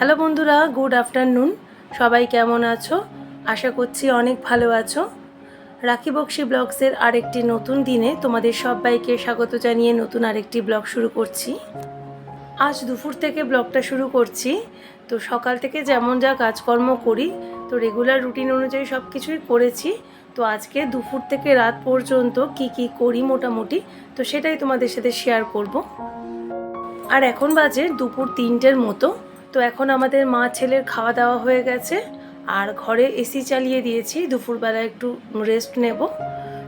Hello বন্ধুরা, good afternoon. সবাই কেমন আছো? আশা করছি অনেক ভালো আছো। রাখি বক্সি ব্লগসের আরেকটি নতুন দিনে তোমাদের সবাইকে স্বাগত জানিয়ে নতুন আরেকটি ব্লগ শুরু করছি। আজ দুপুর থেকে ব্লগটা শুরু করছি। তো সকাল থেকে যেমন যা কাজকর্ম করি, তো রেগুলার রুটিন অনুযায়ী সব কিছুই করেছি। তো আজকে দুপুর থেকে রাত পর্যন্ত কি করি মোটামুটি, তো সেটাই তোমাদের সাথে শেয়ার করব। আর এখন বাজে দুপুর 3টের মতো। তো এখন আমাদের মা ছেলের খাওয়া দাওয়া হয়ে গেছে, আর ঘরে এসি চালিয়ে দিয়েছি। দুপুরবেলা একটু রেস্ট নেব,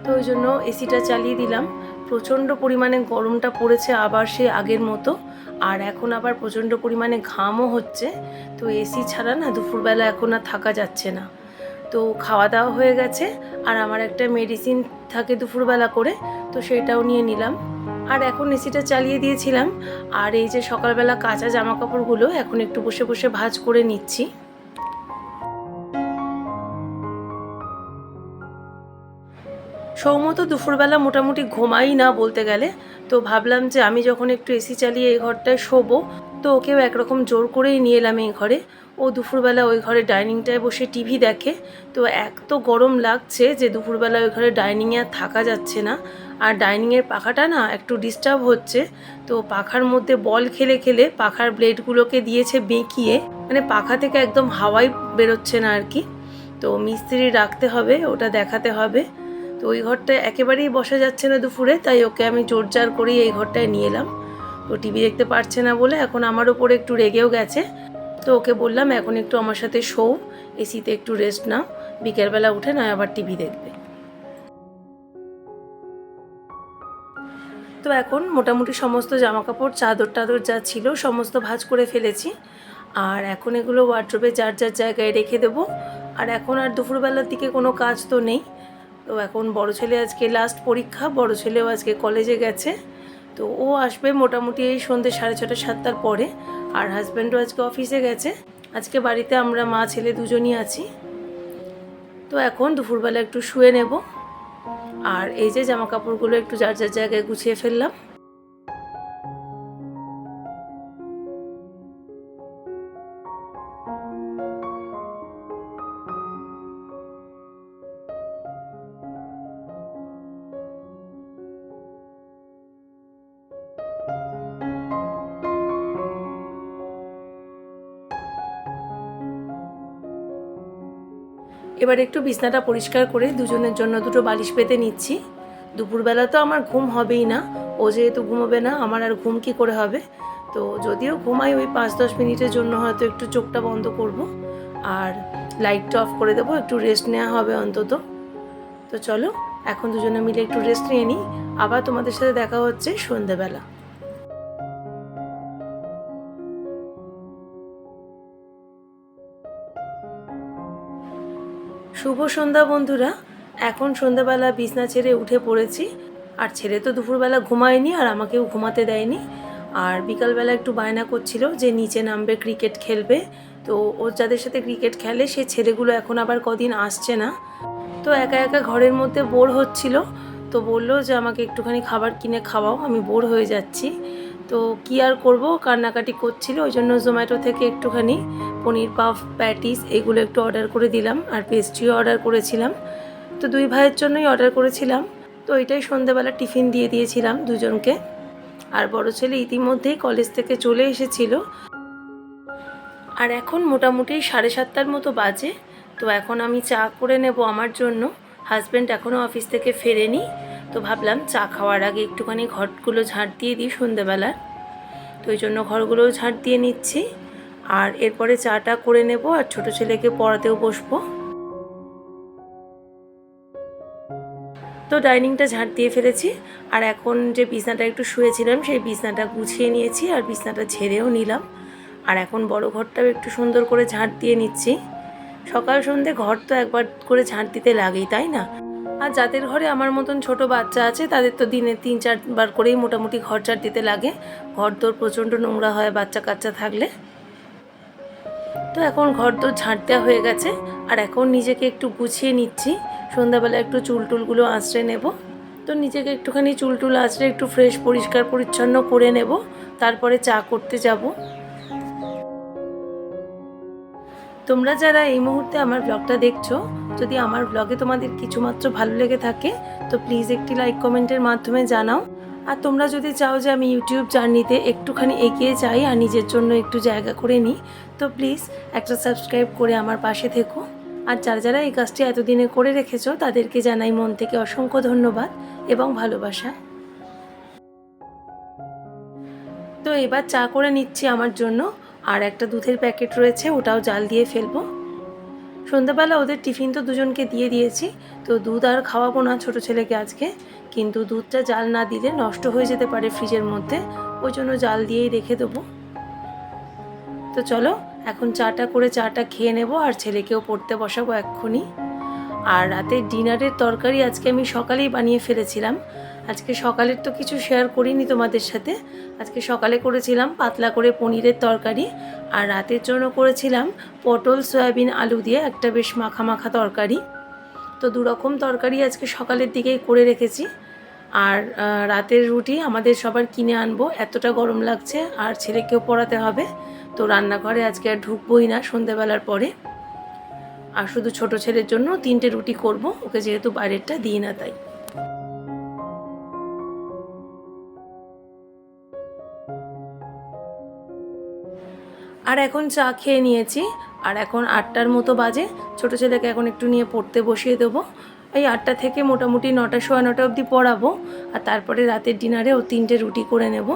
তো ওই জন্য এসিটা চালিয়ে দিলাম। প্রচণ্ড পরিমাণে গরমটা পড়েছে আবার সেই আগের মতো, আর এখন আবার প্রচণ্ড পরিমাণে ঘামও হচ্ছে। তো এসি ছাড়া না দুপুরবেলা এখন আর থাকা যাচ্ছে না। তো খাওয়া দাওয়া হয়ে গেছে, আর আমার একটা মেডিসিন থাকে দুপুরবেলা করে, তো সেটাও নিয়ে নিলাম। আর এখন এসিটা চালিয়ে দিয়েছিলাম। আর এই যে সকালবেলা কাঁচা জামা কাপড়গুলো এখন একটু বসে বসে ভাঁজ করে নিচ্ছি। সৌম্য তো দুপুরবেলা মোটামুটি ঘুমাই না বলতে গেলে। তো ভাবলাম যে আমি যখন একটু এসি চালিয়ে এই ঘরটায় শোবো, তো ওকেও একরকম জোর করেই নিয়ে এলাম এই ঘরে। ও দুপুরবেলা ওই ঘরে ডাইনিংটায় বসে টিভি দেখে। তো এক তো গরম লাগছে যে দুপুরবেলা ওই ঘরে ডাইনিংয়ে আর থাকা যাচ্ছে না। আর ডাইনিংয়ের পাখাটা না একটু ডিস্টার্ব হচ্ছে। তো পাখার মধ্যে বল খেলে খেলে পাখার ব্লেডগুলোকে দিয়েছে বেঁকিয়ে, মানে পাখা থেকে একদম হাওয়াই বেরোচ্ছে না আর কি। তো মিস্ত্রি রাখতে হবে, ওটা দেখাতে হবে। তো ওই ঘরটায় একেবারেই বসা যাচ্ছে না দুপুরে, তাই ওকে আমি জোরজার করেই এই ঘরটায় নিয়ে এলাম। তো টিভি দেখতে পারছে না বলে এখন আমার ওপরে একটু রেগেও গেছে। তো ওকে বললাম এখন একটু আমার সাথে শোও, এসিতে একটু রেস্ট নাও, বিকেলবেলা উঠে না আবার টিভি দেখবে। তো এখন মোটামুটি সমস্ত জামাকাপড় চাদর টাদর যা ছিল সমস্ত ভাঁজ করে ফেলেছি। আর এখন এগুলো ওয়ার্ড্রোবে যার যার জায়গায় রেখে দেবো। আর এখন আর দুপুরবেলার দিকে কোনো কাজ তো নেই। তো এখন বড় ছেলে আজকে লাস্ট পরীক্ষা, বড় ছেলেও আজকে কলেজে গেছে। তো ও আসবে মোটামুটি এই সন্ধ্যে 6:30 7টার পরে। আর হাজব্যান্ডও আজকে অফিসে গেছে। আজকে বাড়িতে আমরা মা ছেলে দুজনই আছি। তো এখন দুপুরবেলা একটু শুয়ে নেব। আর এই যে জামা কাপড়গুলো একটু যার যার জায়গায় গুছিয়ে ফেললাম। এবার একটু বিছনাটা পরিষ্কার করে দুজনের জন্য দুটো বালিশ পেতে নিচ্ছি। দুপুরবেলা তো আমার ঘুম হবেই না, ও যেহেতু ঘুমোবে না আমার আর ঘুম কী করে হবে। তো যদিও ঘুমাই ওই 5-10 মিনিটের জন্য হয়তো একটু চোখটা বন্ধ করব, আর লাইটটা অফ করে দেবো, একটু রেস্ট নেওয়া হবে অন্তত। তো চলো এখন দুজনে মিলে একটু রেস্ট নিয়ে নিই, আবার তোমাদের সাথে দেখা হচ্ছে সন্ধ্যেবেলা। শুভ সন্ধ্যা বন্ধুরা। এখন সন্ধ্যাবেলা বিছনা ছেড়ে উঠে পড়েছি। আর ছেলে তো দুপুরবেলা ঘুমায়নি আর আমাকেও ঘুমাতে দেয়নি। আর বিকালবেলা একটু বায়না করছিল যে নিচে নামবে, ক্রিকেট খেলবে। তো ওর যাদের সাথে ক্রিকেট খেলে সে ছেলেগুলো এখন আবার কদিন আসছে না। তো একা একা ঘরের মধ্যে বোর হচ্ছিল। তো বললো যে আমাকে একটুখানি খাবার কিনে খাওয়াও, আমি বোর হয়ে যাচ্ছি। তো কী আর করবো, কান্নাকাটি করছিল, ওই জন্য জোম্যাটো থেকে একটুখানি পনির পাফ, প্যাটিস এগুলো একটু অর্ডার করে দিলাম। আর পেস্ট্রিও অর্ডার করেছিলাম। তো দুই ভাইয়ের জন্যই অর্ডার করেছিলাম। তো এটাই সন্ধ্যেবেলা টিফিন দিয়ে দিয়েছিলাম দুজনকে। আর বড় ছেলে ইতিমধ্যেই কলেজ থেকে চলে এসেছিল। আর এখন মোটামুটি 7:30 মতো বাজে। তো এখন আমি চা করে নেব আমার জন্য। হাজব্যান্ড এখনও অফিস থেকে ফেরেনি। তো ভাবলাম চা খাওয়ার আগে একটুখানি ঘরগুলো ঝাঁট দিয়ে দিই সন্ধ্যেবেলা। তো ওই জন্য ঘরগুলোও ঝাঁট দিয়ে নিচ্ছি। আর এরপরে চাটা করে নেব আর ছোটো ছেলেকে পড়াতেও বসবো। তো ডাইনিংটা ঝাঁট দিয়ে ফেলেছি। আর এখন যে বিছনাটা একটু শুয়েছিলাম সেই বিছনাটা গুছিয়ে নিয়েছি, আর বিছনাটা ঝেড়েও নিলাম। আর এখন বড় ঘরটাও একটু সুন্দর করে ঝাঁট দিয়ে নিচ্ছি। সকাল সন্ধে ঘর তো একবার করে ঝাঁট দিতে লাগেই, তাই না? আর যাদের ঘরে আমার মতন ছোট বাচ্চা আছে তাদের তো দিনে 3-4 বার করেই মোটামুটি ঘর ঝাঁট দিতে লাগে। ঘর দোর প্রচণ্ড নোংরা হয় বাচ্চা কাচ্চা থাকলে। তো এখন ঘর দোর ঝাঁট দেওয়া হয়ে গেছে। আর এখন নিজেকে একটু গুছিয়ে নিচ্ছি। সন্ধ্যাবেলা একটু চুল টুলগুলো আঁচড়ে নেব। তো নিজেকে একটুখানি চুল টুল আঁচড়ে একটু ফ্রেশ পরিষ্কার পরিচ্ছন্ন করে নেব। তারপরে চা করতে যাব। তোমরা যারা এই মুহূর্তে আমার ব্লগটা দেখছো, যদি আমার ব্লগে তোমাদের কিছুমাত্র ভালো লেগে থাকে তো প্লিজ একটি লাইক কমেন্টের মাধ্যমে জানাও। আর তোমরা যদি চাও যে আমি ইউটিউব জার্নিতে একটুখানি এগিয়ে যাই আর নিজের জন্য একটু জায়গা করে নিই, তো প্লিজ একটা সাবস্ক্রাইব করে আমার পাশে থেকো। আর যারা যারা এই কাজটি এতদিনে করে রেখেছো তাদেরকে জানাই মন থেকে অসংখ্য ধন্যবাদ এবং ভালোবাসা। তো এবার চা করে নিচ্ছি আমার জন্য, আর একটা দুধের প্যাকেট রয়েছে ওটাও জাল দিয়ে ফেলবো। সন্ধ্যাবেলা ওদের টিফিন তো দুজনকে দিয়ে দিয়েছি, তো দুধ আর খাওয়াবো না ছোটো ছেলেকে আজকে, কিন্তু দুধটা জাল না দিলে নষ্ট হয়ে যেতে পারে ফ্রিজের মধ্যে, ওই জন্য জাল দিয়েই রেখে দেবো। তো চলো এখন চাটা করে চাটা খেয়ে নেব আর ছেলেকেও পড়তে বসাবো এক্ষুনি। আর রাতের ডিনারের তরকারি আজকে আমি সকালেই বানিয়ে ফেলেছিলাম। আজকে সকালের তো কিছু শেয়ার করিনি তোমাদের সাথে। আজকে সকালে করেছিলাম পাতলা করে পনিরের তরকারি, আর রাতের জন্য করেছিলাম পটল সয়াবিন আলু দিয়ে একটা বেশ মাখা মাখা তরকারি। তো দুরকম তরকারি আজকে সকালের দিকেই করে রেখেছি। আর রাতের রুটি আমাদের সবার কিনে আনবো, এতটা গরম লাগছে আর ছেলেকেও পড়াতে হবে, তো রান্নাঘরে আজকে আর ঢুকবোই না সন্ধ্যাবেলার পরে। আর শুধু ছোট ছেলের জন্য 3টে রুটি করব, ওকে যেহেতু বাইরেরটা দিই না তাই। আর এখন চা খেয়ে নিয়েছি, আর এখন 8টার মতো বাজে। ছোট ছেলেকে এখন একটু নিয়ে পড়তে বসিয়ে দেবো। এই 8টা থেকে মোটামুটি 9টা সোয়া 9টা অবধি পড়াবো, আর তারপরে রাতের ডিনারে ও 3টে রুটি করে নেব।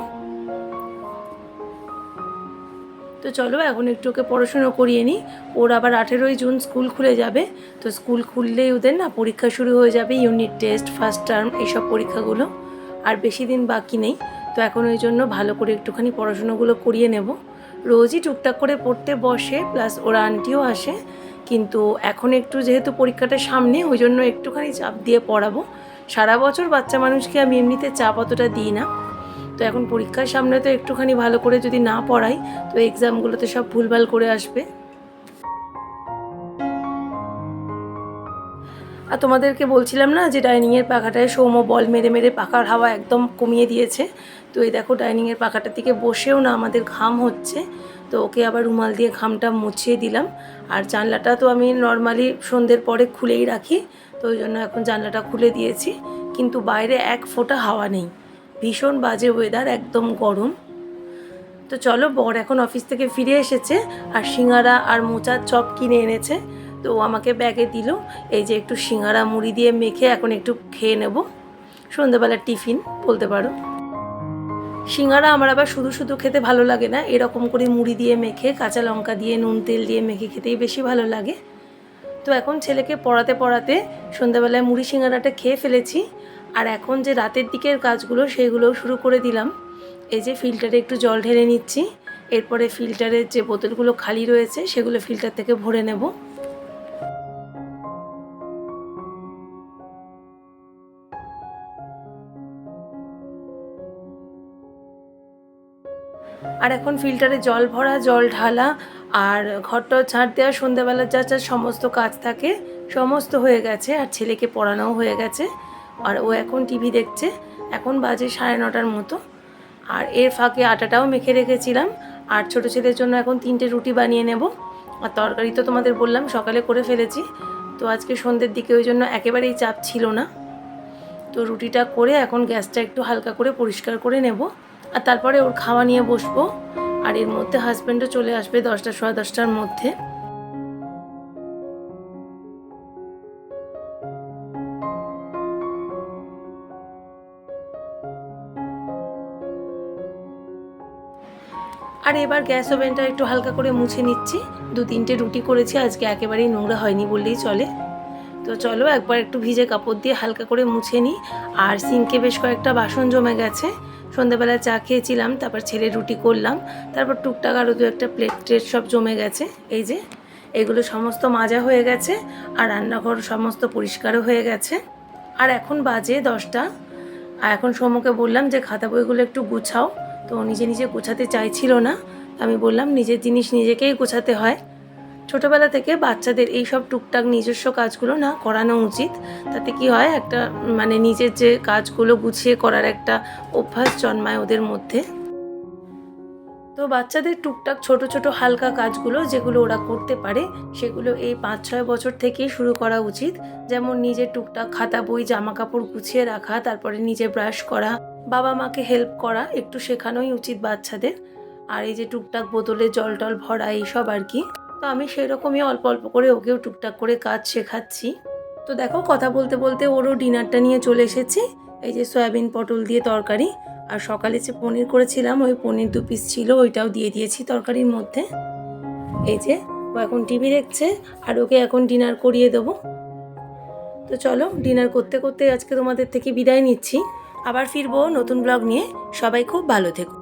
তো চলো এখন একটু ওকে পড়াশুনো করিয়ে নিই। ওর আবার 18ই জুন স্কুল খুলে যাবে, তো স্কুল খুললেই ওদের না পরীক্ষা শুরু হয়ে যাবে, ইউনিট টেস্ট, ফার্স্ট টার্ম, এইসব পরীক্ষাগুলো। আর বেশি দিন বাকি নেই, তো এখন ওই জন্য ভালো করে একটুখানি পড়াশুনোগুলো করিয়ে নেব। রোজই টুকটাক করে পড়তে বসে, প্লাস ওর আন্টিও আসে, কিন্তু এখন একটু যেহেতু পরীক্ষাটা সামনে ওই জন্য একটুখানি চাপ দিয়ে পড়াবো। সারা বছর বাচ্চা মানুষকে আমি এমনিতে চাপ অতটা দিই না, তো এখন পরীক্ষার সামনে তো একটুখানি ভালো করে যদি না পড়াই তো এক্সামগুলোতে সব ভুলভাল করে আসবে। আর তোমাদেরকে বলছিলাম না যে ডাইনিংয়ের পাখাটায় সৌম্য বল মেরে মেরে পাখার হাওয়া একদম কমিয়ে দিয়েছে। তো এই দেখো ডাইনিংয়ের পাখাটার দিকে বসেও না আমাদের ঘাম হচ্ছে, তো ওকে আবার রুমাল দিয়ে ঘামটা মুছিয়ে দিলাম। আর জানলাটা তো আমি নর্মালি সন্ধ্যের পরে খুলেই রাখি, তো ওই জন্য এখন জানলাটা খুলে দিয়েছি, কিন্তু বাইরে এক ফোঁটা হাওয়া নেই, ভীষণ বাজে ওয়েদার, একদম গরম। তো চলো, বর এখন অফিস থেকে ফিরে এসেছে আর সিঙ্গারা আর মোচার চপ কিনে এনেছে, তো আমাকে ব্যাগে দিল। এই যে একটু সিঙ্গারা মুড়ি দিয়ে মেখে এখন একটু খেয়ে নেব, সন্ধ্যাবেলার টিফিন বলতে পারো। সিঙ্গারা আমার আবার শুধু শুধু খেতে ভালো লাগে না, এরকম করে মুড়ি দিয়ে মেখে কাঁচা লঙ্কা দিয়ে নুন তেল দিয়ে মেখে খেতেই বেশি ভালো লাগে। তো এখন ছেলেকে পড়াতে পড়াতে সন্ধ্যাবেলায় মুড়ি সিঙ্গারাটা খেয়ে ফেলেছি, আর এখন যে রাতের দিকের কাজগুলো সেগুলোও শুরু করে দিলাম। এই যে ফিল্টারে একটু জল ঢেলে নিচ্ছি, এরপরে ফিল্টারের যে বোতলগুলো খালি রয়েছে সেগুলো ফিল্টার থেকে ভরে নেব। আর এখন ফিল্টারে জল ভরা, জল ঢালা, আর ঘরটা ঝাঁট দেওয়া, সন্ধ্যাবেলার যা যা সমস্ত কাজ থাকে সমস্ত হয়ে গেছে, আর ছেলেকে পড়ানোও হয়ে গেছে। আর ও এখন টিভি দেখছে, এখন বাজে 9:30 মতো। আর এর ফাঁকে আটাটাও মেখে রেখেছিলাম, আর ছোটো ছেলের জন্য এখন 3টে রুটি বানিয়ে নেব। আর তরকারি তো তোমাদের বললাম সকালে করে ফেলেছি, তো আজকে সন্ধ্যের দিকে ওই জন্য একেবারেই চাপ ছিল না। তো রুটিটা করে এখন গ্যাসটা একটু হালকা করে পরিষ্কার করে নেব, আর তারপরে ওর খাওয়া নিয়ে বসবো। আর এর মধ্যে হাজব্যান্ডও চলে আসবে 10টা সোয়া 10টার মধ্যে। আর এবার গ্যাস ওভেনটা একটু হালকা করে মুছে নিচ্ছি। 2-3টে রুটি করেছি আজকে, একেবারেই নোংরা হয়নি বললেই চলে। তো চলো একবার একটু ভিজে কাপড় দিয়ে হালকা করে মুছে নিই। আর সিঙ্কে বেশ কয়েকটা বাসন জমে গেছে, সন্ধ্যাবেলা চা খেয়েছিলাম, তারপর ছেলে রুটি করলাম, তারপর টুকটাক আরও 2-একটা প্লেট ট্রেট সব জমে গেছে। এই যে এগুলো সমস্ত মাজা হয়ে গেছে, আর রান্নাঘর সমস্ত পরিষ্কারও হয়ে গেছে। আর এখন বাজে 10টা। আর এখন সৌম্যকে বললাম যে খাতা বইগুলো একটু গুছাও, তো নিজে নিজে গোছাতে চাইছিল না। আমি বললাম নিজের জিনিস নিজেকেই গোছাতে হয়, ছোটোবেলা থেকে বাচ্চাদের এই সব টুকটাক নিজস্ব কাজগুলো না করানো উচিত। তাতে কি হয়, একটা মানে নিজের যে কাজগুলো গুছিয়ে করার একটা অভ্যাস জন্মায় ওদের মধ্যে। তো বাচ্চাদের টুকটাক ছোট ছোট হালকা কাজগুলো যেগুলো ওরা করতে পারে সেগুলো এই 5-6 বছর থেকেই শুরু করা উচিত। যেমন নিজের টুকটাক খাতা বই জামা কাপড় গুছিয়ে রাখা, তারপরে নিজে ব্রাশ করা, বাবা মাকে হেল্প করা একটু শেখানোই উচিত বাচ্চাদের। আর এই যে টুকটাক বোতলে জল টল ভরা এইসব আর কি। তো আমি সেরকমই অল্প অল্প করে ওকেও টুকটাক করে কাজ শেখাচ্ছি। তো দেখো কথা বলতে বলতে ওরও ডিনারটা নিয়ে চলে এসেছি। এই যে সয়াবিন পটল দিয়ে তরকারি, আর সকালে যে পনির করেছিলাম ওই পনির 2 পিস ছিল, ওইটাও দিয়ে দিয়েছি তরকারির মধ্যে। এই যে ও এখন টিভি দেখছে আর ওকে এখন ডিনার করিয়ে দেবো। তো চলো ডিনার করতে করতে আজকে তোমাদের থেকে বিদায় নিচ্ছি। আবার ফিরবো নতুন ব্লগ নিয়ে। সবাই খুব ভালো থেকো।